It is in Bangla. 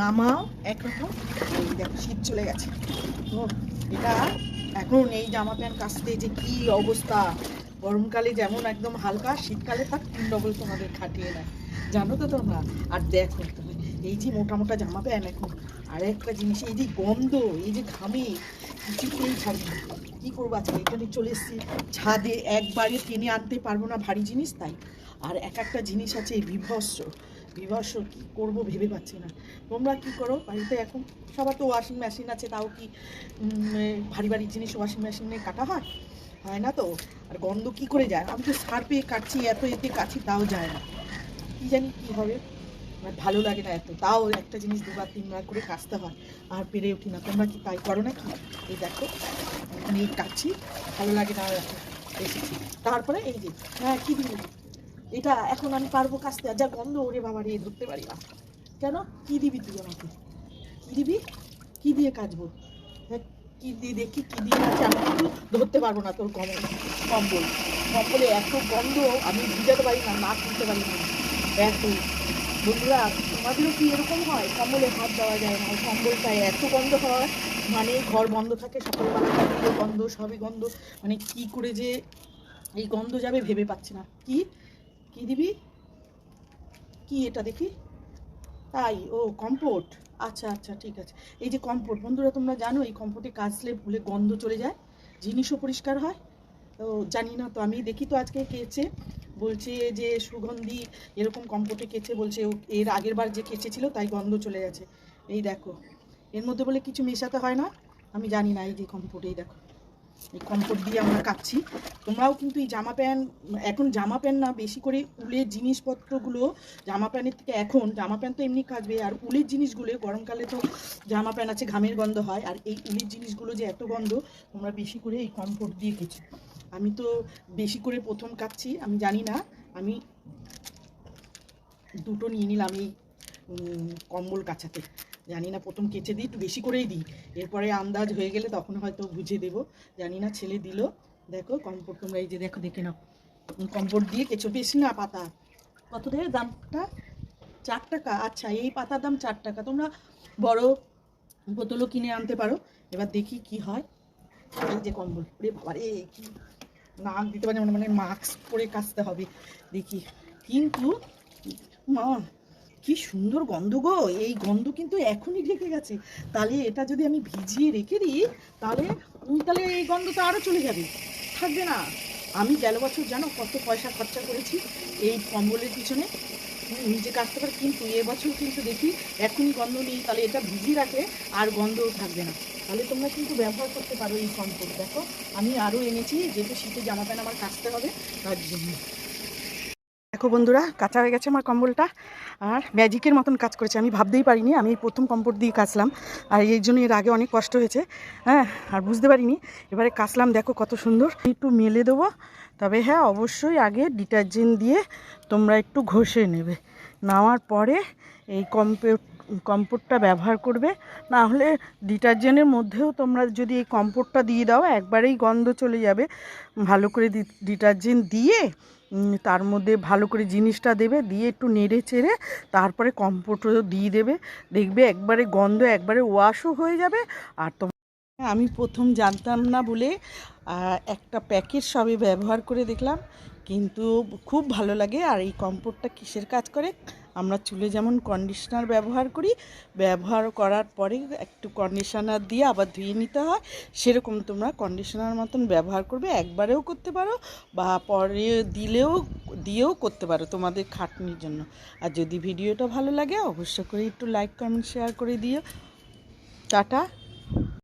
নামাও একরকম। এই দেখো শীত চলে গেছে তো এটা এখন এই জামা প্যান্ট কাচতে যে কি অবস্থা। গরমকালে যেমন একদম হালকা, শীতকালে তার 3 ডবল তোমাদের খাটিয়ে নেয়, জানো তো তোমরা। আর দেখো তুমি এই যে মোটা মোটা জামা প্যান্ট এখন, আর একটা জিনিস এই যে গন্ধ, এই যে ঘামে কিছুতেই ছাড়ি না। কী করবো, আজকে এখানে চলে এসেছি ছাদে, একবারে টেনে আনতে পারবো না ভারী জিনিস, তাই। আর একটা জিনিস আছে এই বিভৎস বিভৎস, কী করবো ভেবে পাচ্ছি না। তোমরা কি করো বাড়িতে এখন? সবার তো ওয়াশিং মেশিন আছে, তাও কি ভারী ভারী জিনিস ওয়াশিং মেশিনে কাটা হয়? হয় না তো। আর গন্ধ কি করে যায়? আমি তো সার্ফে কাটছি, এত এতে কাটছি, তাও যায় না। কি জানি কি হবে, আমার ভালো লাগে না এত। তাও একটা জিনিস 2-3 বার করে কাচতে হয়, আর পেরে উঠি না। তোমরা কি তাই করো না কি? এই দেখো আমি এই কাটছি, ভালো লাগে না এখন এসেছি। তারপরে এই যে হ্যাঁ কী দিবি এটা, এখন আমি পারবো কাচতে? যা গন্ধ, ওরে বাবা রে, ধরতে পারি না। কেন? কী দিবি তুই আমাকে? কী দিবি? কী দিয়ে কাচবো? হ্যাঁ, কী দিয়ে দেখি, কী দিয়ে কাছে? আমি কিন্তু ধরতে পারবো না তোর কম্বল। কম্বলে এত গন্ধ, আমি ভিজাতে পারি না, নাক তুলতে পারি না এত। বন্ধুরা, তোমাদেরও কি এরকম হয়? কম্বলে হাত দেওয়া যায় না, কম্বলটায় এত গন্ধ হয়, মানে ঘর বন্ধ থাকে, সকালবেলা থেকে গন্ধ, সবই গন্ধ। মানে কি করে যে এই গন্ধ যাবে ভেবে পাচ্ছি না। কি কি দিবি? কি এটা দেখি? তাই, ও কম্পোট। আচ্ছা আচ্ছা, ঠিক আছে। এই যে কম্পোট, বন্ধুরা তোমরা জানো এই কম্পোটে কাচলে ভুলে গন্ধ চলে যায়, জিনিসও পরিষ্কার হয়। তো জানি না তো, আমি দেখি তো আজকে কেচে বলছে যে সুগন্ধি এরকম কম্পোটে কেচে বলছে এর আগের বার যে কেচেছিল তাই গন্ধ চলে গেছে। এই দেখো, এর মধ্যে বলে কিছু মেশাতে হয় না, আমি জানি না। এই যে কম্পোট, এই দেখো এই কম্পোট দিয়ে আমরা কাচ্ছি। তোমরাও কিন্তু এই জামা প্যান্ট, এখন জামা প্যান্ট না, বেশি করে উলের জিনিসপত্রগুলো, জামা প্যান্টের থেকে এখন জামা প্যান্ট তো এমনি কাচবে, আর উলের জিনিসগুলো গরমকালে তো জামা প্যান্ট আছে ঘামের গন্ধ হয়, আর এই উলের জিনিসগুলো যে এত গন্ধ, তোমরা বেশি করে এই কম্পোট দিয়ে কেচো। আমি তো বেশি করে প্রথম কাচ্ছি, আমি জানি না, আমি দুটো নিয়ে নিলাম এই কম্বল কাচাতে। জানি না, প্রথম কেচে দিই, একটু বেশি করেই দিই, এরপরে আন্দাজ হয়ে গেলে তখন হয়তো বুঝে দেবো। জানি না, ছেলে দিল। দেখো কম্পোট, তোমরা এই যে দেখো, দেখে নাও, কম্পোট দিয়ে কেচো। বেশি না পাতা, কত দেবে দামটা? 4 টাকা। আচ্ছা, এই পাতার দাম 4 টাকা। তোমরা বড় বোতলও কিনে আনতে পারো। এবার দেখি কি হয়। এই যে কম্বল, রে বাবা রে, কি নাক দিতে পারি, মানে মাস্ক পরে কাচতে হবে দেখি। কিন্তু মা, কি সুন্দর গন্ধ গো! এই গন্ধ কিন্তু এখনই ঢেকে গেছে। তাহলে এটা যদি আমি ভিজিয়ে রেখে দিই, তাহলে তাহলে এই গন্ধ তো আরও চলে যাবে, থাকবে না। আমি গেল বছর জানো কত পয়সা খরচা করেছি এই কম্বলের পিছনে, নিজে কাটতে পারে, কিন্তু এবছর কিন্তু দেখি এখনই গন্ধ নেই। তাহলে এটা ভিজিয়ে রাখলে আর গন্ধও থাকবে না। তাহলে তোমরা কিন্তু ব্যবহার করতে পারো এই কম্পোস্ট। দেখো আমি আরও এনেছি, যেহেতু শীতে জামা প্যান্ট আমার কাচতে হবে তার জন্য। দেখো বন্ধুরা, কাঁচা হয়ে গেছে আমার কম্বলটা, আর ম্যাজিকের মতন কাজ করেছে। আমি ভাবতেই পারিনি, আমি প্রথম কম্পোর্ট দিয়ে কাচলাম, আর এই জন্য এর আগে অনেক কষ্ট হয়েছে, হ্যাঁ, আর বুঝতে পারিনি। এবারে কাচলাম, দেখো কত সুন্দর। একটু মেলে দেবো, তবে হ্যাঁ অবশ্যই আগে ডিটারজেন্ট দিয়ে তোমরা একটু ঘষে নেবে, নেওয়ার পরে এই কম্পোর্টটা ব্যবহার করবে। না হলে ডিটারজেন্টের মধ্যেও তোমরা যদি এই কম্পোর্টটা দিয়ে দাও, একবারেই গন্ধ চলে যাবে। ভালো করে ডিটারজেন্ট দিয়ে তার মধ্যে ভালো করে জিনিসটা দেবে, দিয়ে একটু নেড়ে চেড়ে তারপরে কম্পোর্টও দিয়ে দেবে, দেখবে একবারে গন্ধ একবারে ওয়াশও হয়ে যাবে। আর আমি প্রথম জানতাম না বলে একটা প্যাকেট সবে ব্যবহার করে দেখলাম, কিন্তু খুব ভালো লাগে। আর এই কম্পোর্টটা কিসের কাজ করে? আমরা চুলে যেমন কন্ডিশনার ব্যবহার করি, ব্যবহার করার পরে একটু কন্ডিশনার দিয়ে আবার ধুয়ে নিতে হয়, সেরকম তোমরা কন্ডিশনার মতন ব্যবহার করবে। একবারেও করতে পারো, বা পরে দিয়েও করতে পারো তোমাদের খাটনির জন্য। আর যদি ভিডিওটা ভালো লাগে অবশ্য করে একটু লাইক কমেন্ট শেয়ার করে দিও। টাটা।